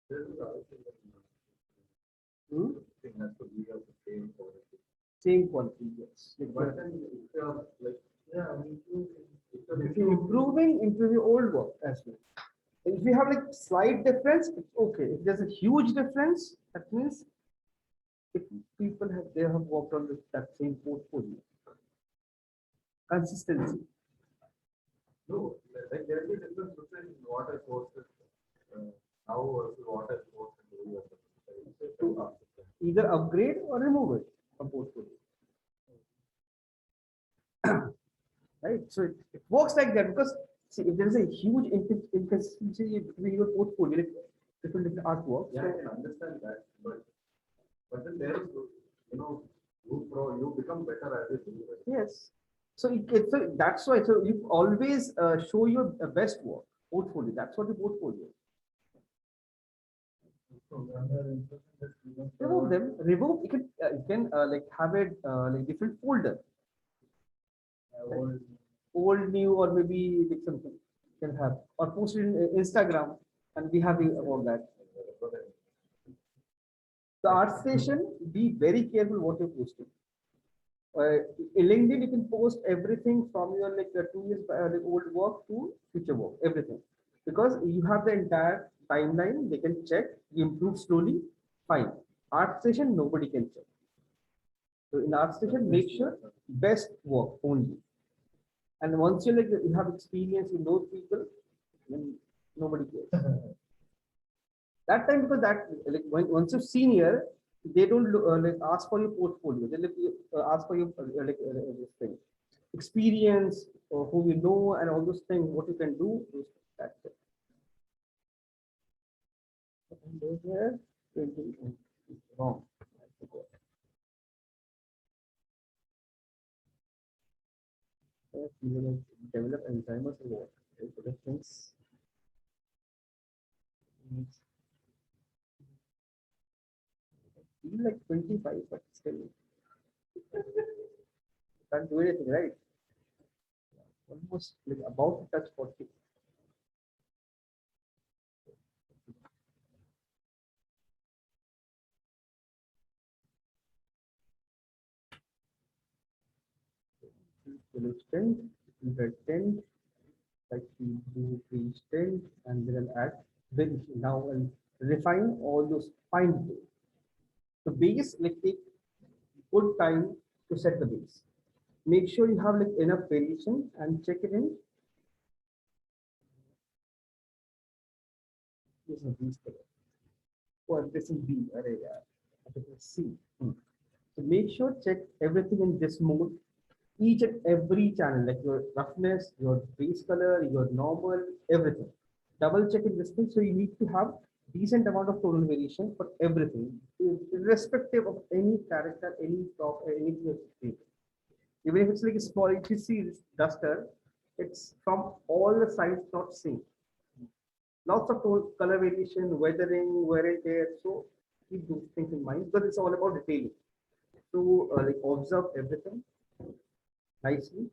This is also Hmm? thing has to be of the same quality. Same quality, yes. Like, But then if you are like, yeah, I mean, if you're improving into the old work as well. If you have like slight difference, it's okay. If there's a huge difference, that means if people have they have worked on that same portfolio. Consistency. no, like there is a difference between what I posted now versus what I posted 2 years ago. It's a concept. Either upgrade or remove it from portfolio. Right? So it works like that because see if there is a huge inconsistency between your portfolio, like different artwork. Yeah, I can understand that, but then there is, you know, you become better as a do it. Yes. So so that's why. So you always show your best work portfolio. That's what the portfolio. Remove them. Remove. You can like have it like different folder. Old, new, or maybe like something you can have, or post it in Instagram, and we have about that. The art station, be very careful what you're posting. In LinkedIn, you can post everything from your like 2 years like old work to future work, everything, because you have the entire timeline. They can check. You improve slowly. Fine. Art station, nobody can check. So in art station, make sure best work only. And once you like you have experience, you know people, then nobody cares. That time, because that like once you're senior, they don't like ask for your portfolio. They like ask for your this thing, experience, or who you know, and all those things. What you can do. That's it. And those were wrong. I forgot. Develop Alzheimer's or what? Other things. Feel like 25, but still can't do anything, right? Almost like about to touch 40. Tent, red tent, like we do page tent, and then I'll add then now I'll refine all those fine details. The base, like take good time to set the base. Make sure you have like enough variation and check it in. This is these color. Or this is B. Array, C. So make sure check everything in this mode. Each and every channel, like your roughness, your base color, your normal, everything. Double check in this thing. So you need to have decent amount of tonal variation for everything, irrespective of any character, any top, anything you see. Even if it's like a small, if you see this duster, it's from all the sides not same. Lots of color variation, weathering, wear and tear. So keep those things in mind because it's all about detailing. So like observe everything nicely.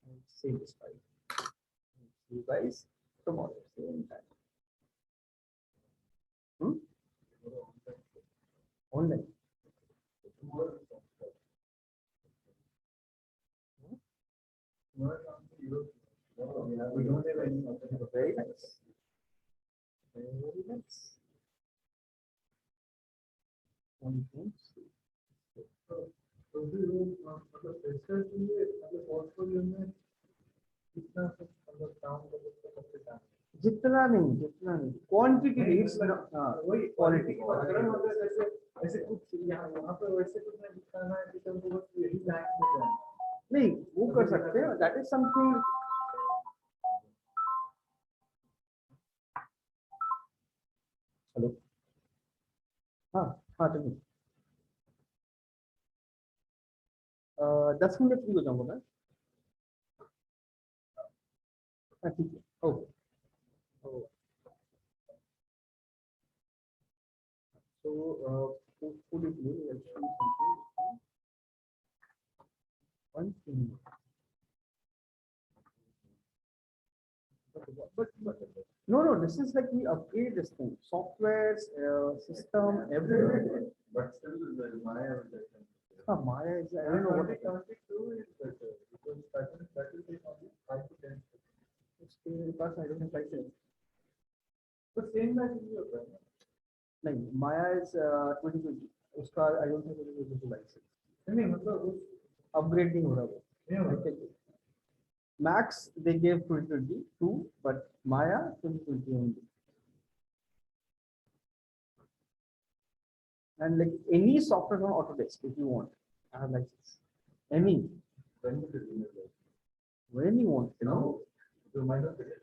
And save this file. See you guys tomorrow, same time. Online. We don't have any. Very nice. Very nice. One thing. जितना नहीं quantity rates वही quality ऐसे कुछ यहाँ पर वैसे कुछ नहीं दिखाना है कि तुमको बस यही लाइन में जाना नहीं वो कर सकते हैं दैट इज समथिंग हेलो हाँ हाँ चलिए 10 मिनट फ्री हो जाऊंगा मैं हाँ ठीक है okay so hopefully let's do something one thing but no this is like we upgrade this thing softwares system everything But still, the Maya Maya is I don't know what it is. 22 is better because that will take only 5 to 10 because I don't have license. But same like in your brand. नहीं Maya is 2020 उसका I don't have any license. नहीं मतलब Upgrade नहीं हो रहा वो. Max they gave 2022 but Maya 2020 only. And like any software on Autodesk if you want, I have license. Any. When you want, you know. You might not get it.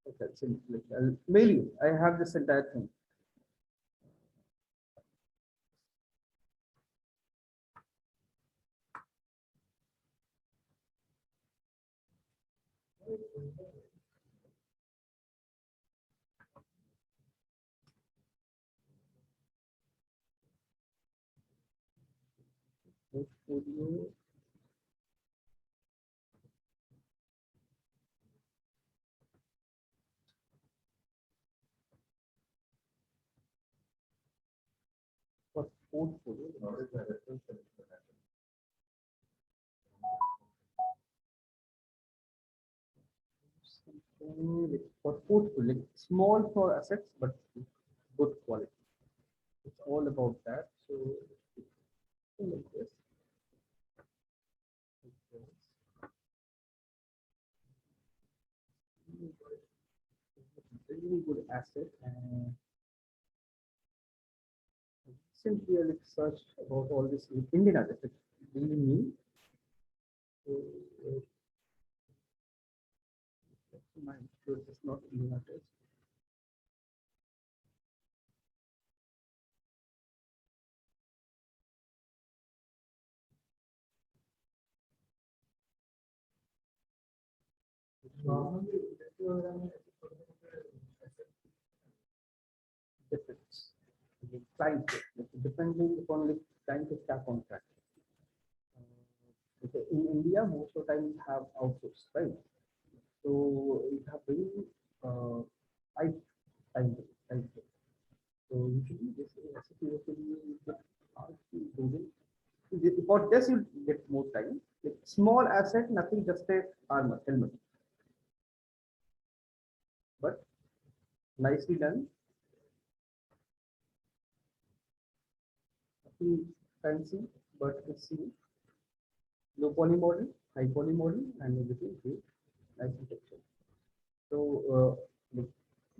Okay, so like, I'll mail you. I have this entire thing. Portfolio. For portfolio. What is the reference selection pattern? Something like for portfolio, like small for assets, but good quality. It's all about that. So like this. Like this. Really good asset and simply I like search about all this in Indian artists. It's really new. So my sure it's not Indian artist. Normally, industry वगैरह में ऐसे छोटे-छोटे Difference. The client, depending upon the client is cap contract. Okay, in India, most of the time we have outsourced, right? So we have very tight time frame. So usually this recipe usually get hard to do it. For this you get more time. Like small asset, nothing, just a armor helmet, but nicely done. Nothing fancy, but it's low poly model, high poly model, and everything great, nice texture. So like,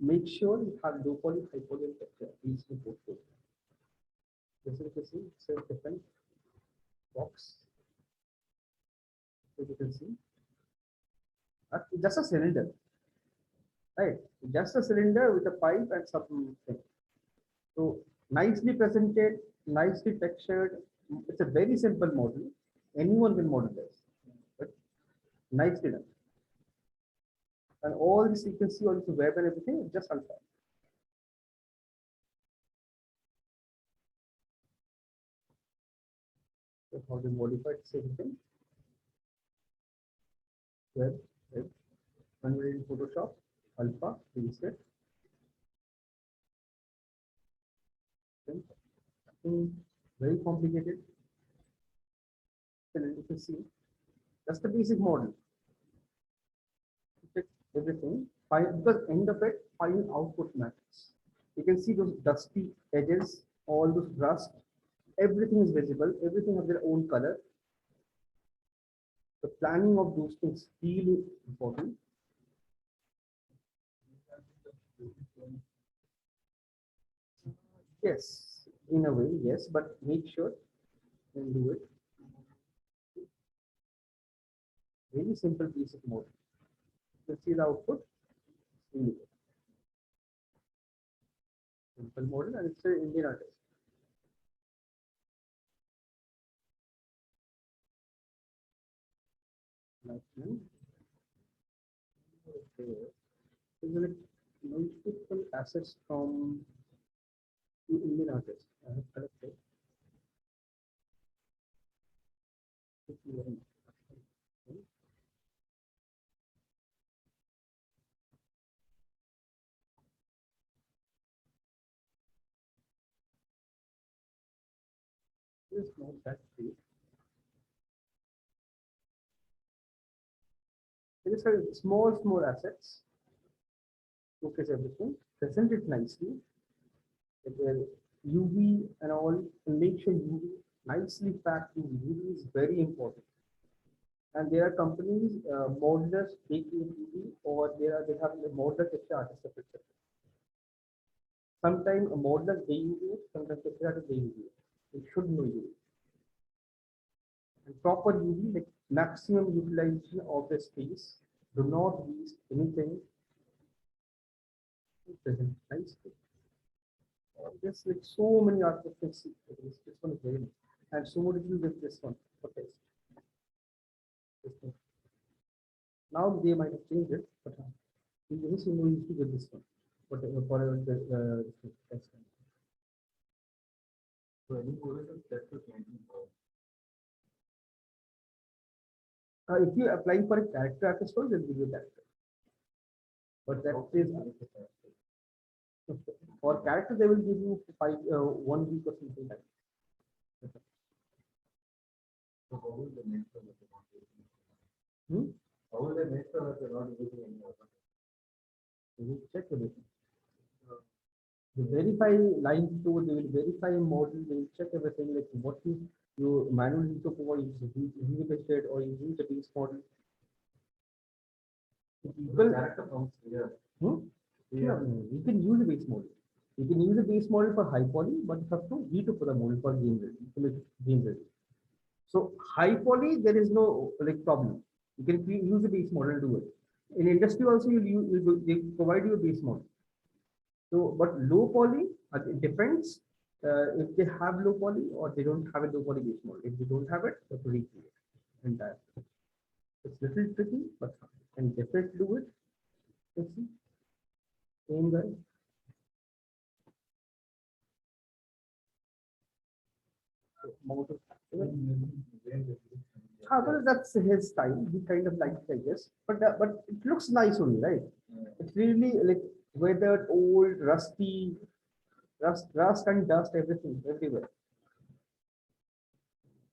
make sure you have low poly, high poly, and texture. These two portfolio. This is the see, it's a different box. So you can see, just a cylinder, right? Just a cylinder with a pipe and something. So nicely presented, nicely textured. It's a very simple model. Anyone can model this, but nicely done. And all this you can see on the web and everything, just alpha. So how they modified same thing. Web, converted in Photoshop, alpha, reset. Nothing very complicated. And you can see just a basic model. Check everything. Because end of it, final output matters. You can see those dusty edges, all those rust, everything is visible, everything has their own color. The planning of those things really important. Yes, in a way, yes, but make sure and do it. Very simple basic model. You see the output. Really good. Simple model, and it's an Indian artist. Okay. These are like multiple assets from the Indian artists. I have collected. It's not that big. These are small assets. Focus everything. Present it nicely. Where UV and all, and make sure UV nicely packed. UV is very important. And there are companies, modelers take UV, or they have a modeler texture artist separate. Sometimes a modeler they use it, sometimes texture artist they use it. You should know UV. And proper UV, like maximum utilization of the space. Do not waste anything. Present nicely. There's like so many artists can see. This one is very nice. And so what did you with this one for test? This one. Now they might have changed it, but in this you know used to get this one. Whatever for the test. So any position test is 19 hours. If you applying for a character artist role, they'll give you character. But that is for character, they will give you 1 week or something like that. So how will they make sure that they're not using it? Hmm? How will they make sure that they're not using any other? They will check everything. They verify line two, they will verify model, they will check everything like what you manually took over, you tested or you use the base model. The People, character comes here. yeah, you can use the base model. You can use the base model for high poly, but you have to read for the model for game ready, to make it game ready. So high poly, there is no like problem. You can use the base model to do it. In industry also, they provide you a base model. So, but low poly, it depends if they have low poly or they don't have a low poly base model. If they don't have it, they have to recreate entire. It's little tricky, but can definitely do it. Let's see. Same guy. Amount of- well, that's his style. He kind of likes it, I guess. But it looks nice only, right? It's really like weathered, old, rusty, rust and dust, everything, everywhere.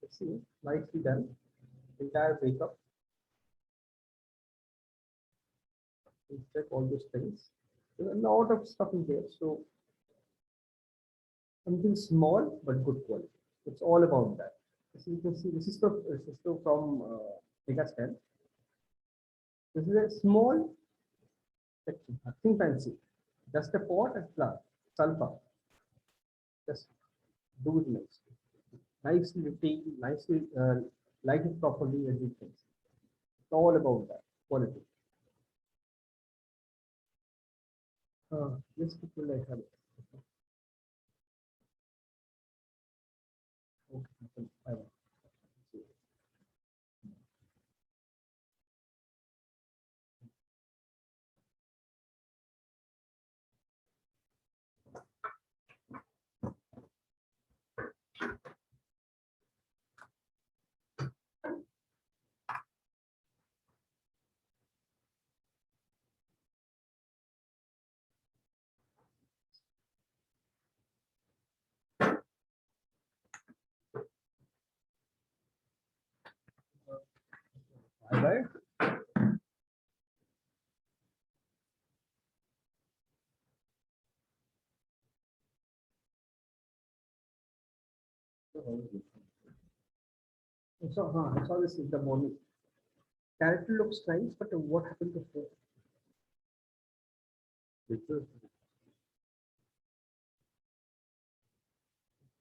Let's see, nicely done. Entire breakup. Let's check all those things. There's a lot of stuff in there. So something small but good quality. It's all about that. So you can see this is from Megascan. This is a small section, nothing fancy. Just a pot and flour, sulfur. Just do it nicely. Nicely detailed, nicely lighted properly, everything. It's all about that quality. This people I have it. Okay, I will. All right. I saw this in the morning. Character looks nice, but what happened to her?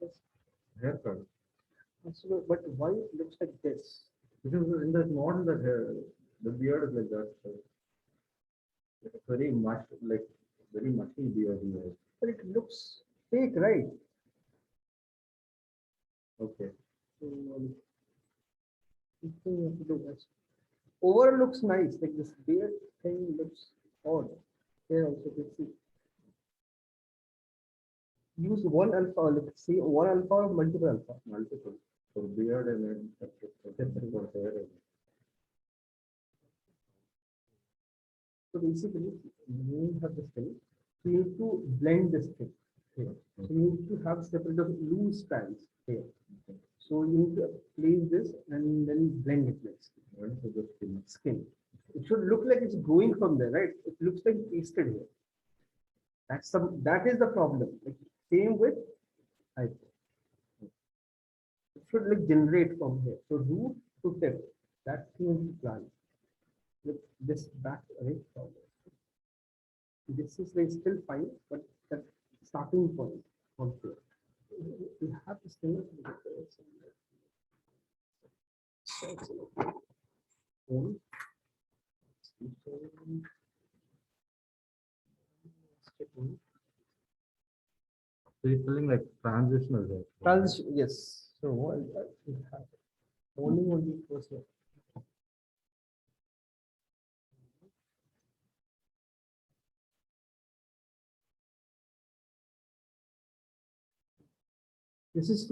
Yes. Haircut. But why it looks like this? Because in the model that the beard is like that. So it's very much like very mushy beard here. But it looks fake, right? Okay. So, this thing you have to do this. Overall looks nice, like this beard thing looks odd. Here also you see. Use one alpha, let's see, one alpha or multiple alpha. Multiple. For beard and then separate for hair. So basically, you have this thing. So you need to blend this thing here. So you need to have separate of loose strands here. So you need to place this and then blend it next. And so the Skin. It should look like it's growing from there, right? It looks like pasted here. That is the problem. Like, same with hypo. It should like generate from here. So root to tip. That's the plan. With this back right problem. This is like still fine, but that starting point also. We have this thing. So you're feeling like transitional there. Transition, yes. So we have only first one. This is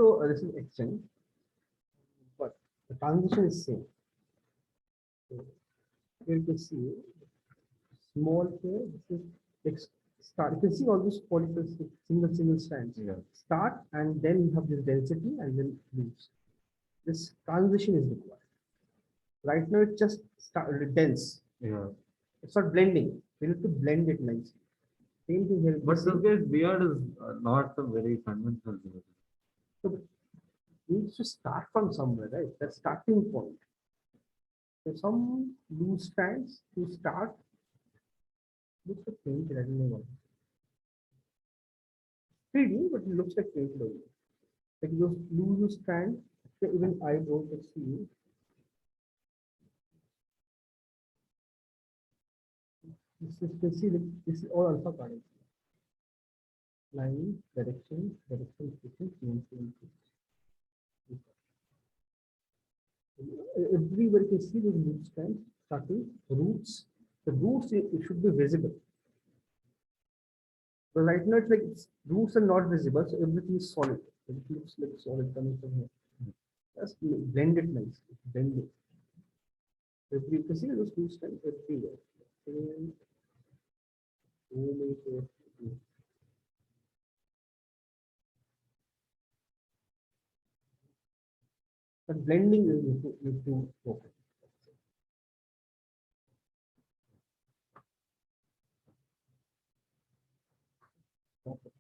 extend, but the transition is same. Here you can see small here. This is like start. You can see all those follicles, single strands. Yeah. Start and then you have this density and then lose. This transition is required. Right now it's just dense. Yeah. It's not blending. We need to blend it nicely. Same thing here. But this guy's beard is not a very conventional beard. So we need to start from somewhere, right? That's starting point. So some loose strands to start. Looks like painted. I don't know why. 3D, but it looks like painted only. Like those loose strands. Even I don't see. This is, you see, this is all alpha cardinal. Line, direction, switching. Everywhere you can see the root strands starting roots. The roots it should be visible. But right now it's like roots are not visible, so everything is solid. It looks like solid coming from here. Just blend it nicely. Blend it. You can see those root strands everywhere. And but blending is need to focus. Okay.